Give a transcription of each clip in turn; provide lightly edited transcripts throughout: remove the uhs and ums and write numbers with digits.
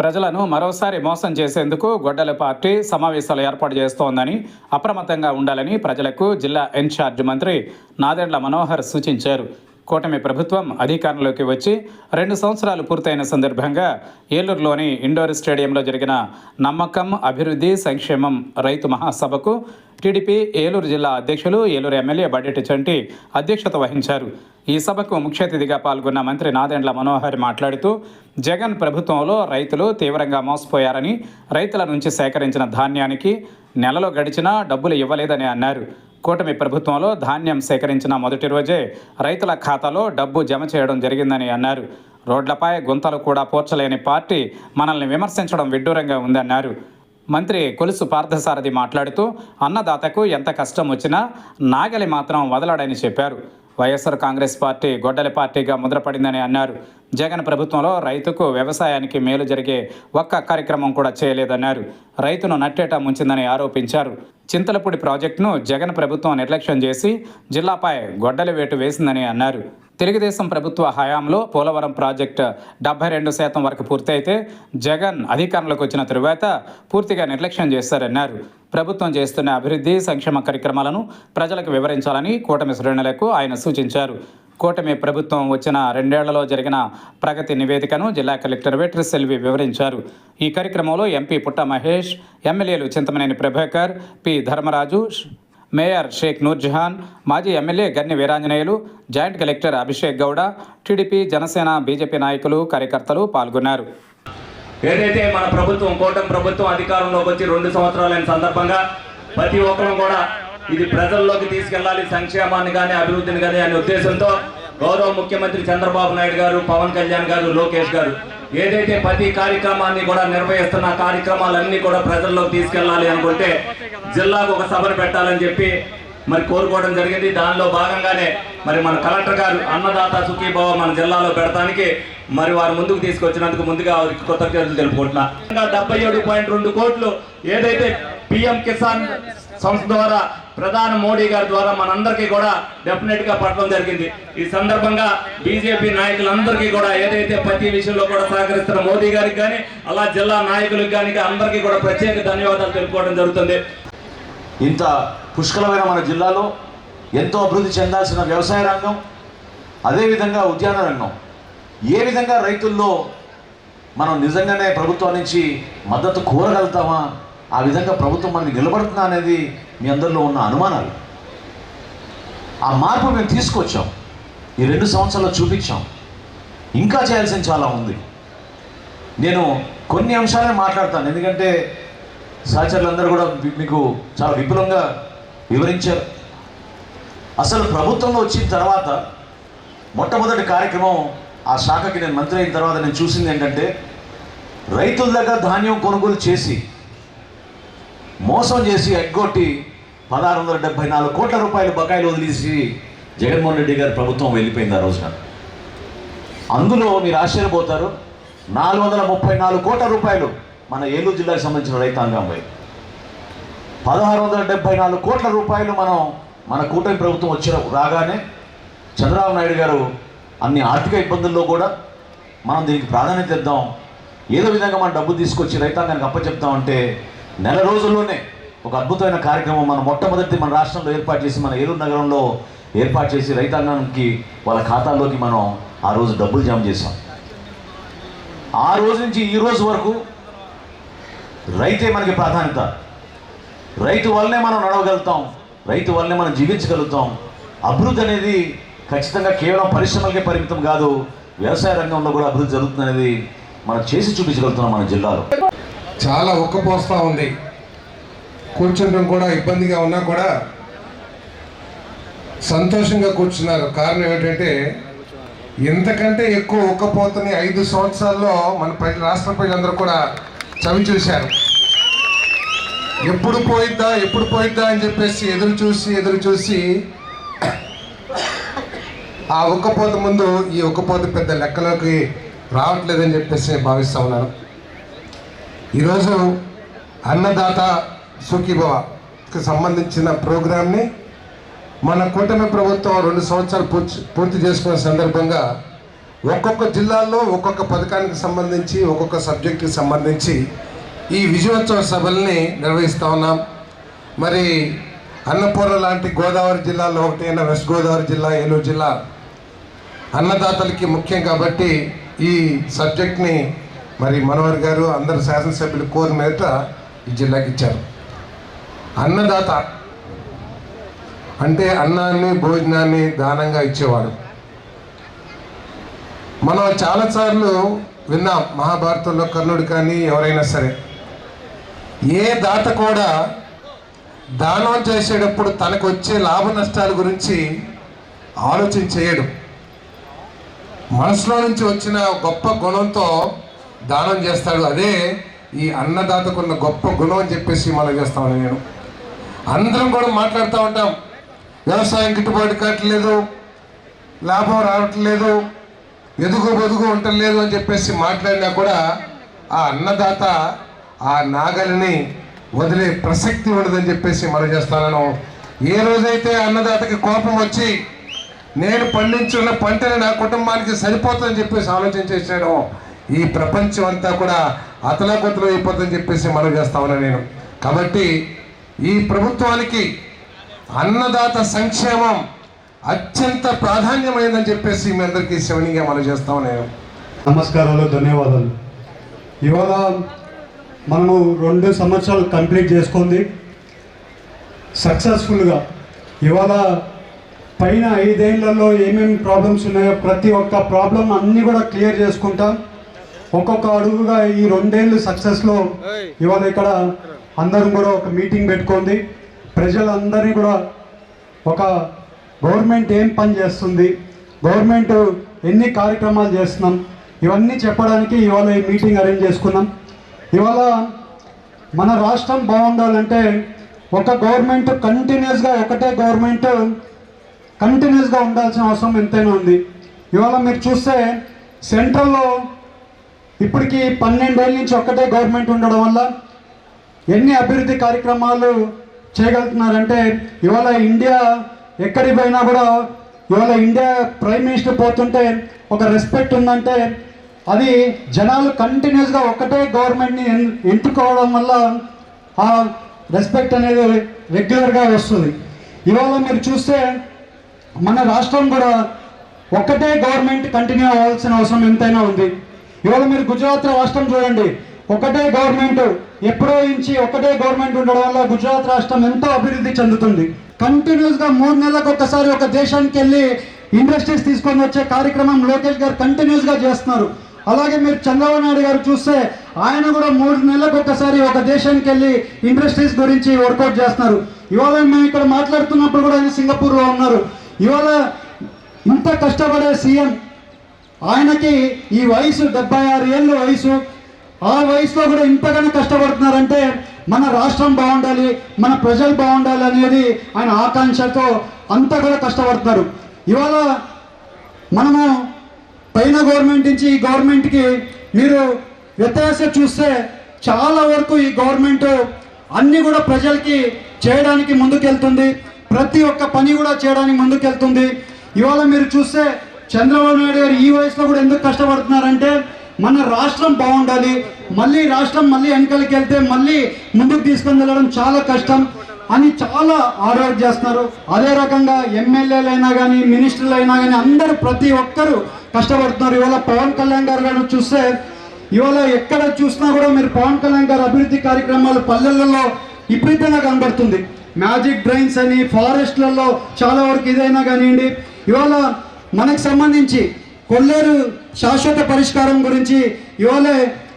ప్రజలను మరోసారి మోసం చేసేందుకు గొడ్డలి పార్టీ సమావేశాలు ఏర్పాటు చేస్తోందని, అప్రమత్తంగా ఉండాలని ప్రజలకు జిల్లా ఇన్ఛార్జ్ మంత్రి నాదెండ్ల మనోహర్ సూచించారు. కూటమి ప్రభుత్వం అధికారంలోకి వచ్చి 2 సంవత్సరాలు పూర్తయిన సందర్భంగా ఏలూరులోని ఇండోర్ స్టేడియంలో జరిగిన నమ్మకం, అభివృద్ధి, సంక్షేమం రైతు మహాసభకు టీడీపీ ఏలూరు జిల్లా అధ్యక్షులు, ఏలూరు ఎమ్మెల్యే బడ్డెట్టి చంటి అధ్యక్షత వహించారు. ఈ సభకు ముఖ్య అతిథిగా పాల్గొన్న మంత్రి నాదెండ్ల మనోహర్ మాట్లాడుతూ, జగన్ ప్రభుత్వంలో రైతులు తీవ్రంగా మోసపోయారని, రైతుల నుంచి సేకరించిన ధాన్యానికి నెలలో గడిచినా డబ్బులు ఇవ్వలేదని అన్నారు. కూటమి ప్రభుత్వంలో ధాన్యం సేకరించిన మొదటి రోజే రైతుల ఖాతాలో డబ్బు జమ చేయడం జరిగిందని అన్నారు. రోడ్లపై గుంతలు కూడా పూడ్చలేని పార్టీ మనల్ని విమర్శించడం విడ్డూరంగా ఉందన్నారు. మంత్రి కొలుసు పార్థసారథి మాట్లాడుతూ, అన్నదాతకు ఎంత కష్టం వచ్చినా నాగలి మాత్రం వదలడని చెప్పారు. వైఎస్ఆర్ కాంగ్రెస్ పార్టీ గొడ్డలి పార్టీగా ముద్రపడిందని అన్నారు. జగన్ ప్రభుత్వంలో రైతుకు, వ్యవసాయానికి మేలు జరిగే ఒక్క కార్యక్రమం కూడా చేయలేదన్నారు. రైతును నట్టేట ముంచిందని ఆరోపించారు. చింతలపూడి ప్రాజెక్టును జగన్ ప్రభుత్వం నిర్లక్ష్యం చేసి జిల్లాపై గొడ్డలి వేటు వేసిందని అన్నారు. తెలుగుదేశం ప్రభుత్వ హయాంలో పోలవరం ప్రాజెక్టు 72% వరకు పూర్తయితే జగన్ అధికారంలోకి వచ్చిన తరువాత పూర్తిగా నిర్లక్ష్యం చేశారన్నారు. ప్రభుత్వం చేస్తున్న అభివృద్ధి, సంక్షేమ కార్యక్రమాలను ప్రజలకు వివరించాలని కూటమి శ్రేణులకు ఆయన సూచించారు. కూటమి ప్రభుత్వం వచ్చిన 2 ఏళ్లలో జరిగిన ప్రగతి నివేదికను జిల్లా కలెక్టర్ వెట్రి సెల్వి వివరించారు. ఈ కార్యక్రమంలో ఎంపీ పుట్ట మహేష్, ఎమ్మెల్యేలు చింతమనేని ప్రభాకర్, పి ధర్మరాజు, మేయర్ షేక్ నూర్జహాన్, మాజీ MLA Ganni Veeranjaneyulu, joint collector Abhishek Gowda, TDP, Janasena, BJP నాయకులు, కార్యకర్తలు పాల్గొన్నారు. ఏదైతే మన ప్రభుత్వం, కూటమి ప్రభుత్వం అధికారంలోకి వచ్చి 2 సంవత్సరాలైన సందర్భంగా ప్రతి ఒక్కరూ కూడా ఇది ప్రజల్లోకి తీసుకెళ్లాలి, సంక్షేమాన్ని కానీ అభివృద్ధిని కానీ అనే ఉద్దేశంతో గౌరవ ముఖ్యమంత్రి చంద్రబాబు నాయుడు గారు, పవన్ కళ్యాణ్ గారు, లోకేష్ గారు ఏదైతే ప్రతి కార్యక్రమాన్ని కూడా నిర్వహిస్తున్న కార్యక్రమాలన్నీ కూడా ప్రజల్లోకి తీసుకెళ్లాలి అనుకుంటే జిల్లాకు ఒక సభను పెట్టాలని చెప్పి మరి కోరుకోవడం జరిగింది. దానిలో భాగంగానే మరి మన కలెక్టర్ గారు అన్నదాత సుఖీభవ మన జిల్లాలో పెడతానికి మరి వారు ముందుకు తీసుకొచ్చినందుకు ముందుగా వారికి కృతజ్ఞతలు తెలుపుకుంటున్నా. 77.2 కోట్లు ఏదైతే పిఎం కిసాన్ సంస్థ ద్వారా ప్రధాని మోడీ గారి ద్వారా మనందరికీ కూడా డెఫినెట్ గా పట్టడం జరిగింది. ఈ సందర్భంగా బీజేపీ నాయకులందరికీ కూడా ఏదైతే ప్రతి విషయంలో కూడా సహకరిస్తున్న మోదీ గారికి కానీ, అలా జిల్లా నాయకులకు కానీ అందరికీ కూడా ప్రత్యేక ధన్యవాదాలు తెలుపుకోవడం జరుగుతుంది. ఇంత పుష్కలమైన మన జిల్లాలో ఎంతో అభివృద్ధి చెందాల్సిన వ్యవసాయ రంగం, అదేవిధంగా ఉద్యాన రంగం, ఏ విధంగా రైతుల్లో మనం నిజంగానే ప్రభుత్వం నుంచి మద్దతు కోరగలుగుతామా, ఆ విధంగా ప్రభుత్వం మనకి నిలబడుతుందా అనేది మీ అందరిలో ఉన్న అనుమానాలు. ఆ మార్పు మేము తీసుకొచ్చాం, ఈ 2 సంవత్సరాల్లో చూపించాం. ఇంకా చేయాల్సిన చాలా ఉంది. నేను కొన్ని అంశాలను మాట్లాడతాను, ఎందుకంటే సహచరులందరూ కూడా మీకు చాలా విపులంగా వివరించారు. అసలు ప్రభుత్వంలో వచ్చిన తర్వాత మొట్టమొదటి కార్యక్రమం, ఆ శాఖకి నేను మంత్రి అయిన తర్వాత నేను చూసింది ఏంటంటే, రైతుల దగ్గర ధాన్యం కొనుగోలు చేసి మోసం చేసి ఎగ్గొట్టి 1674 కోట్ల రూపాయలు బకాయిలు వదిలేసి జగన్మోహన్ రెడ్డి గారి ప్రభుత్వం వెళ్ళిపోయింది ఆ రోజున. అందులో మీరు ఆశ్చర్యపోతారు, 434 కోట్ల రూపాయలు మన ఏలూరు జిల్లాకు సంబంధించిన రైతాంగంపై, 1674 కోట్ల రూపాయలు మన కూటమి ప్రభుత్వం రాగానే చంద్రబాబు నాయుడు గారు అన్ని ఆర్థిక ఇబ్బందుల్లో కూడా మనం దీనికి ప్రాధాన్యత ఇద్దాం, ఏదో విధంగా మనం డబ్బు తీసుకొచ్చి రైతాంగానికి అప్పచెప్తామంటే నెల రోజుల్లోనే ఒక అద్భుతమైన కార్యక్రమం మొట్టమొదటి మన రాష్ట్రంలో ఏర్పాటు చేసి, మన ఏలూరు నగరంలో ఏర్పాటు చేసి రైతాంగానికి వాళ్ళ ఖాతాల్లోకి మనం ఆ రోజు డబ్బులు జమ చేసాం. ఆ రోజు నుంచి ఈ రోజు వరకు రైతే మనకి ప్రాధాన్యత. రైతు వల్లనే మనం నడవగలుగుతాం, రైతు వల్లనే మనం జీవించగలుగుతాం. అభివృద్ధి అనేది ఖచ్చితంగా కేవలం పరిశ్రమలకే పరిమితం కాదు, వ్యవసాయ రంగంలో కూడా అభివృద్ధి జరుగుతుంది అనేది మనం చేసి చూపించగలుగుతున్నాం మన జిల్లాలో. చాలా ఉక్కపోస్తూ ఉంది, కూర్చుంటాం కూడా ఇబ్బందిగా ఉన్నా కూడా సంతోషంగా కూర్చున్నారు. కారణం ఏంటంటే, ఇంతకంటే ఎక్కువ ఉక్కపోతని 5 సంవత్సరాల్లో మన రాష్ట్ర ప్రజలందరూ కూడా చవి చూశారు. ఎప్పుడు పోయిద్దా అని చెప్పేసి ఎదురు చూసి ఆ ఉక్కపోత ముందు ఈ ఉక్కపోత పెద్ద లెక్కలోకి రావట్లేదని చెప్పేసి నేను భావిస్తూ ఉన్నాను. ఈరోజు అన్నదాత సుఖీభవకి సంబంధించిన ప్రోగ్రామ్ని మన కూటమి ప్రభుత్వం 2 సంవత్సరాలు పూర్తి చేసుకున్న సందర్భంగా ఒక్కొక్క జిల్లాల్లో ఒక్కొక్క పథకానికి సంబంధించి ఒక్కొక్క సబ్జెక్టుకి సంబంధించి ఈ విజయోత్సవ సభల్ని నిర్వహిస్తూ ఉన్నాం. మరి అన్నపూర్ణ లాంటి గోదావరి జిల్లాలో ఒకటి అయిన వెస్ట్ గోదావరి జిల్లా, ఏలూరు జిల్లా అన్నదాతలకి ముఖ్యం కాబట్టి ఈ సబ్జెక్ట్ని మరి మనోహర్ గారు అందరు శాసనసభ్యులు కోరిన మీద ఈ జిల్లాకి ఇచ్చారు. అన్నదాత అంటే అన్నాన్ని, భోజనాన్ని దానంగా ఇచ్చేవాడు. మనం చాలాసార్లు విన్నాం మహాభారతంలో కర్ణుడు కానీ ఎవరైనా సరే, ఏ దాత కూడా దానం చేసేటప్పుడు తనకు వచ్చే లాభ నష్టాల గురించి ఆలోచన చేయడు. మనసులో నుంచి వచ్చిన గొప్ప గుణంతో దానం చేస్తాడు. అదే ఈ అన్నదాతకున్న గొప్ప గుణం అని చెప్పేసి మనం చేస్తామని నేను అందరం కూడా మాట్లాడుతూ ఉంటాం. వ్యవసాయం గిట్టుబాటు కావట్లేదు, లాభం రావట్లేదు, ఎదుగు బొదుగు ఉండలేదు అని చెప్పేసి మాట్లాడినా కూడా ఆ అన్నదాత ఆ నాగలిని వదిలే ప్రసక్తి ఉండదని చెప్పేసి మనం చేస్తాను. ఏ రోజైతే అన్నదాతకి కోపం వచ్చి నేను పండించున్న పంటని నా కుటుంబానికి సరిపోతుందని చెప్పేసి ఆలోచన చేశాను, ఈ ప్రపంచం అంతా కూడా అతలాకుతలం అయిపోతుందని చెప్పేసి మనం చేస్తామని నేను. కాబట్టి ఈ ప్రభుత్వానికి అన్నదాత సంక్షేమం అత్యంత ప్రాధాన్యమైందని చెప్పేసి మీ అందరికీ శివనీగా మనం చేస్తాం. నేను నమస్కారాలు, ధన్యవాదాలు. ఇవాళ మనము 2 సంవత్సరాలు కంప్లీట్ చేసుకుంది సక్సెస్ఫుల్గా. ఇవాళ పైన 5 ఏళ్లలో ఏమేమి ప్రాబ్లమ్స్ ఉన్నాయో ప్రతి ఒక్క ప్రాబ్లం అన్నీ కూడా క్లియర్ చేసుకుంటాం. ఒక్కొక్క అడుగుగా ఈ 2 ఏళ్ళు సక్సెస్లో ఇవాళ ఇక్కడ అందరం కూడా ఒక మీటింగ్ పెట్టుకుంది. ప్రజలందరినీ కూడా ఒక గవర్నమెంట్ ఏం పని చేస్తుంది, గవర్నమెంట్ ఎన్ని కార్యక్రమాలు చేస్తున్నాం, ఇవన్నీ చెప్పడానికి ఇవాళ ఈ మీటింగ్ అరేంజ్ చేసుకున్నాం. ఇవాళ మన రాష్ట్రం బాగుండాలంటే ఒక గవర్నమెంట్ కంటిన్యూస్గా, ఒకటే గవర్నమెంట్ కంటిన్యూస్గా ఉండాల్సిన అవసరం ఎంతైనా ఉంది. ఇవాళ మీరు చూస్తే సెంట్రల్లో ఇప్పటికీ 12 ఏళ్ళ నుంచి ఒకటే గవర్నమెంట్ ఉండడం వల్ల ఎన్ని అభివృద్ధి కార్యక్రమాలు చేయగలుగుతున్నారంటే, ఇవాళ ఇండియా ఎక్కడికి పోయినా కూడా ఇవాళ ఇండియా ప్రైమ్ మినిస్టర్ పోతుంటే ఒక రెస్పెక్ట్ ఉందంటే అది జనాలు కంటిన్యూస్గా ఒకటే గవర్నమెంట్ని ఎంచుకోవడం వల్ల ఆ రెస్పెక్ట్ అనేది రెగ్యులర్గా వస్తుంది. ఇవాళ మీరు చూస్తే మన రాష్ట్రం కూడా ఒకటే గవర్నమెంట్ కంటిన్యూ అవ్వాల్సిన అవసరం ఎంతైనా ఉంది. ఇవాళ మీరు గుజరాత్ రాష్ట్రం చూడండి, ఒకటే గవర్నమెంట్ ఎప్పుడో నుంచి ఒకటే గవర్నమెంట్ ఉండడం వల్ల గుజరాత్ రాష్ట్రం ఎంతో అభివృద్ధి చెందుతుంది. కంటిన్యూస్గా 3 నెలలకు ఒకసారి ఒక దేశానికి వెళ్ళి ఇండస్ట్రీస్ తీసుకొని వచ్చే కార్యక్రమం లోకేష్ గారు కంటిన్యూస్గా చేస్తున్నారు. అలాగే మీరు చంద్రబాబు నాయుడు గారు చూస్తే ఆయన కూడా 3 నెలలకు ఒకసారి ఒక దేశానికి వెళ్ళి ఇండస్ట్రీస్ గురించి వర్కౌట్ చేస్తున్నారు. ఇవాళ మేము ఇక్కడ మాట్లాడుతున్నప్పుడు కూడా ఆయన సింగపూర్లో ఉన్నారు. ఇవాళ ఇంత కష్టపడే సీఎం ఆయనకి ఈ వయసు 76 ఏళ్ళ వయసు, ఆ వయసులో కూడా ఇంతగానో కష్టపడుతున్నారంటే మన రాష్ట్రం బాగుండాలి, మన ప్రజలు బాగుండాలి అనేది ఆయన ఆకాంక్షతో అంతా కూడా కష్టపడుతున్నారు. ఇవాళ మనము పైన గవర్నమెంట్ నుంచి ఈ గవర్నమెంట్కి మీరు వ్యత్యాసం చూస్తే చాలా వరకు ఈ గవర్నమెంట్ అన్నీ కూడా ప్రజలకి చేయడానికి ముందుకెళ్తుంది, ప్రతి ఒక్క పని కూడా చేయడానికి ముందుకెళ్తుంది. ఇవాళ మీరు చూస్తే చంద్రబాబు నాయుడు గారు ఈ వయసులో కూడా ఎందుకు కష్టపడుతున్నారంటే మన రాష్ట్రం బాగుండాలి, రాష్ట్రం వెనకలికి వెళ్తే మళ్ళీ ముందుకు తీసుకొని వెళ్ళడం చాలా కష్టం అని చాలా హార్డ్ చేస్తున్నారు. అదే రకంగా ఎమ్మెల్యేలు అయినా కానీ, మినిస్టర్లు అయినా కానీ అందరూ ప్రతి ఒక్కరు కష్టపడుతున్నారు. ఇవాళ పవన్ కళ్యాణ్ గారు కానీ చూస్తే ఇవాళ ఎక్కడ చూసినా కూడా మీరు పవన్ కళ్యాణ్ గారు అభివృద్ధి కార్యక్రమాలు పల్లెలలో విపరీతంగా కనబడుతుంది. మ్యాజిక్ డ్రైన్స్ అని, ఫారెస్ట్లలో చాలా వరకు ఇదైనా కానివ్వండి. ఇవాళ మనకు సంబంధించి కొల్లేరు శాశ్వత పరిష్కారం గురించి ఇవాళ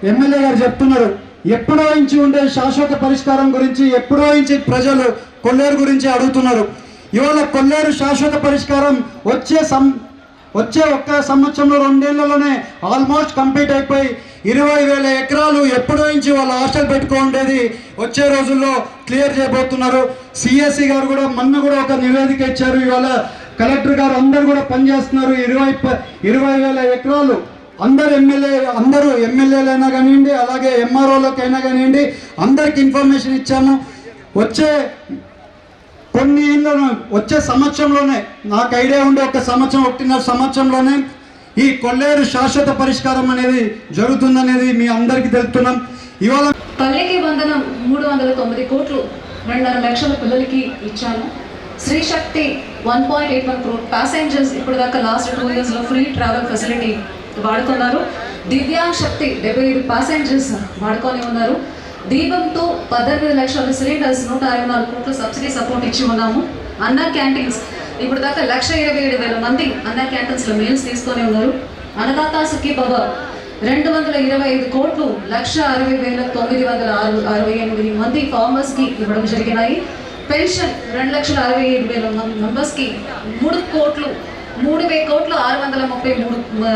ఎమ్మెల్యే గారు చెప్తున్నారు. ఎప్పుడో నుంచి ఉండే శాశ్వత పరిష్కారం గురించి ఎప్పుడో నుంచి ప్రజలు కొల్లేరు గురించి అడుగుతున్నారు. ఇవాళ కొల్లేరు శాశ్వత పరిష్కారం వచ్చే ఒక్క సంవత్సరంలో 2 ఏళ్లలోనే ఆల్మోస్ట్ కంప్లీట్ అయిపోయి 20,000 ఎకరాలు ఎప్పుడో నుంచి వాళ్ళ హాస్టల్ పెట్టుకోండేది వచ్చే రోజుల్లో క్లియర్ చేయబోతున్నారు. సిఎస్సి గారు కూడా మొన్న కూడా ఒక నివేదిక ఇచ్చారు. ఇవాళ కలెక్టర్ గారు అందరు కూడా పనిచేస్తున్నారు. 20,000 ఎకరాలు అందరు ఎమ్మెల్యేలైనా కానివ్వండి, అలాగే ఎంఆర్ఓలకైనా కానివ్వండి, అందరికి ఇన్ఫర్మేషన్ ఇచ్చాము. వచ్చే సంవత్సరంలోనే నాకు ఐడియా ఉండే 1.5 సంవత్సరంలోనే ఈ కొల్లేరు శాశ్వత పరిష్కారం అనేది జరుగుతుందనేది మీ అందరికీ తెలుపుతున్నాం. ఇవాళ తల్లికి వందనం 309 కోట్లు 2.5 లక్షల పిల్లలకి ఇచ్చాను. శ్రీ శక్తి 1.81 crore ప్యాసింజర్స్ ఇప్పుడు దాకా లాస్ట్ 2 yearsలో ఫ్రీ ట్రావెల్ ఫెసిలిటీ వాడుతున్నారు. దివ్యాంగ్ శక్తి 75 ప్యాసింజర్స్ వాడుకొని ఉన్నారు. దీపంతో 18 లక్షల సిలిండర్స్ 124 కోట్ల సబ్సిడీ సపోర్ట్ ఇచ్చి ఉన్నాము. అన్న క్యాంటీన్స్ ఇప్పుడు దాకా 1,27,000 మంది అన్న క్యాంటీన్స్లో మీల్స్ తీసుకొని ఉన్నారు. అన్నదాత సుఖీభవ 225 కోట్లు 1,60,968 మంది ఫార్మర్స్కి ఇవ్వడం జరిగినాయి. పెన్షన్ 2,67,000 మెంబర్స్కి 3 కోట్లు 3,633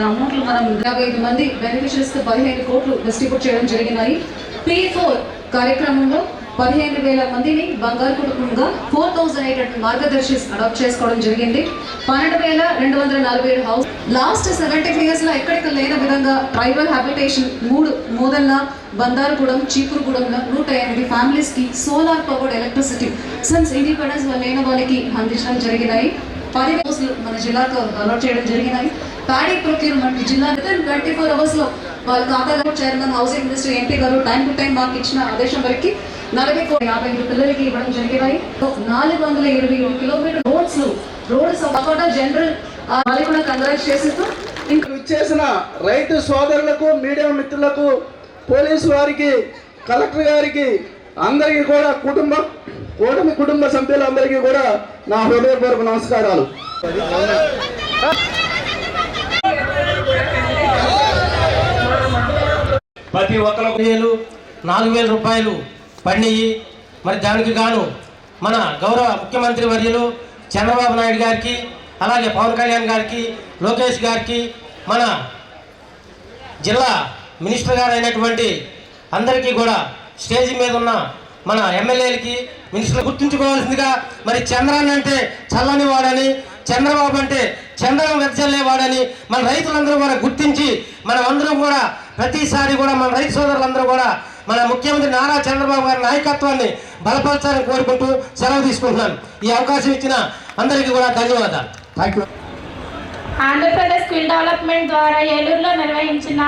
అమౌంట్లు మనం 55 మంది బెనిఫిషరీస్కి 15 కోట్లు డిస్ట్రిబ్యూట్ చేయడం జరిగినాయి. P4 కార్యక్రమంలో 15,000 మందిని బంగారు కుటుంబంగా 4,800 మార్గదర్శిస్ అడాప్ట్ చేసుకోవడం జరిగింది. 12,247 హౌస్ లాస్ట్ 75 yearsలో ఎక్కడికి లేని విధంగా ట్రైబల్ హ్యాబిటేషన్ 3 మోదల్ల బందారుగూడెం చీపురుగూడెంలో 108 ఫ్యామిలీస్కి solar powered electricity since independence లేని వాళ్ళకి అందించడం జరిగినాయి. 10 హౌస్లు మన జిల్లాకు అలాట్ చేయడం జరిగినాయి. ప్యాడీ ప్రొక్యూర్మెంట్ జిల్లా 24 అవర్స్లో వాళ్ళ ఖాతాలో చైర్మన్ హౌసింగ్ మినిస్టర్ ఎంపీ గారు టైం టు టైం మాకు ఇచ్చిన ఆదేశం వరకు 40,50 పిల్లలకి ఇవ్వడం జరిగినాయి. 427 కిలోమీటర్ రోడ్స్ కాకుండా జనరల్ వాళ్ళు కూడా కంగ్రాట్స్ చేస్తూ ఇచ్చేసిన రైతు సోదరులకు, మీడియా మిత్రులకు, పోలీసు వారికి, కలెక్టర్ గారికి అందరికీ కూడా కుటుంబ సభ్యులందరికీ కూడా నా హృదయపూర్వక నమస్కారాలు. ప్రతి ఒక్కరు 4,000 రూపాయలు పడినాయి. మరి దానికి గాను మన గౌరవ ముఖ్యమంత్రి వర్యులు చంద్రబాబు నాయుడు గారికి, అలాగే పవన్ కళ్యాణ్ గారికి, లోకేష్ గారికి, మన జిల్లా మినిస్టర్ గారు అయినటువంటి అందరికీ కూడా స్టేజ్ మీద ఉన్న మన ఎమ్మెల్యేలకి, మినిస్టర్లు గుర్తుంచుకోవాల్సిందిగా, మరి చంద్రాన్ని అంటే చల్లని వాడని, చంద్రబాబు అంటే చంద్రం వెచ్చల్లేవాడని మన రైతులందరూ కూడా గుర్తించి మనం అందరం కూడా ప్రతిసారి కూడా మన రైతు సోదరులందరూ కూడా మన ముఖ్యమంత్రి నారా చంద్రబాబు గారి నాయకత్వాన్ని బలపరచాలని కోరుకుంటూ సెలవు తీసుకుంటున్నాను. ఈ అవకాశం ఇచ్చిన అందరికీ కూడా ధన్యవాదాలు. Thank you. Andhra Pradesh skill development ద్వారా ఏలూరులో నిర్వహించిన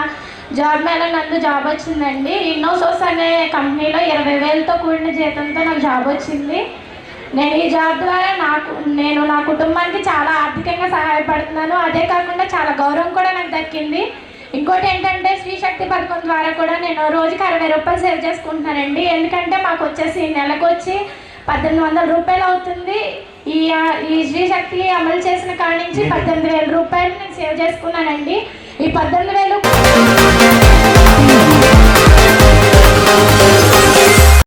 జాబ్ మేళా నందు జాబ్ వచ్చిందండి. ఇన్నోసోర్స్ అనే కంపెనీలో 20,000తో కూడిన జీతంతో నాకు జాబ్ వచ్చింది. నేను ఈ జాబ్ ద్వారా నేను నా కుటుంబానికి చాలా ఆర్థికంగా సహాయపడుతున్నాను. అదే కాకుండా చాలా గౌరవం కూడా నాకు దక్కింది. ఇంకోటి ఏంటంటే శ్రీ శక్తి పథకం ద్వారా కూడా నేను రోజుకి 60 రూపాయలు సేవ్ చేసుకుంటున్నానండి. ఎందుకంటే మాకు వచ్చేసి నెలకు వచ్చి 1,800 రూపాయలు అవుతుంది. ఈ శ్రీ శక్తి అమలు చేసిన కాడి నుంచి 18,000 రూపాయలు నేను సేవ్ చేసుకున్నానండి. ఈ 18,000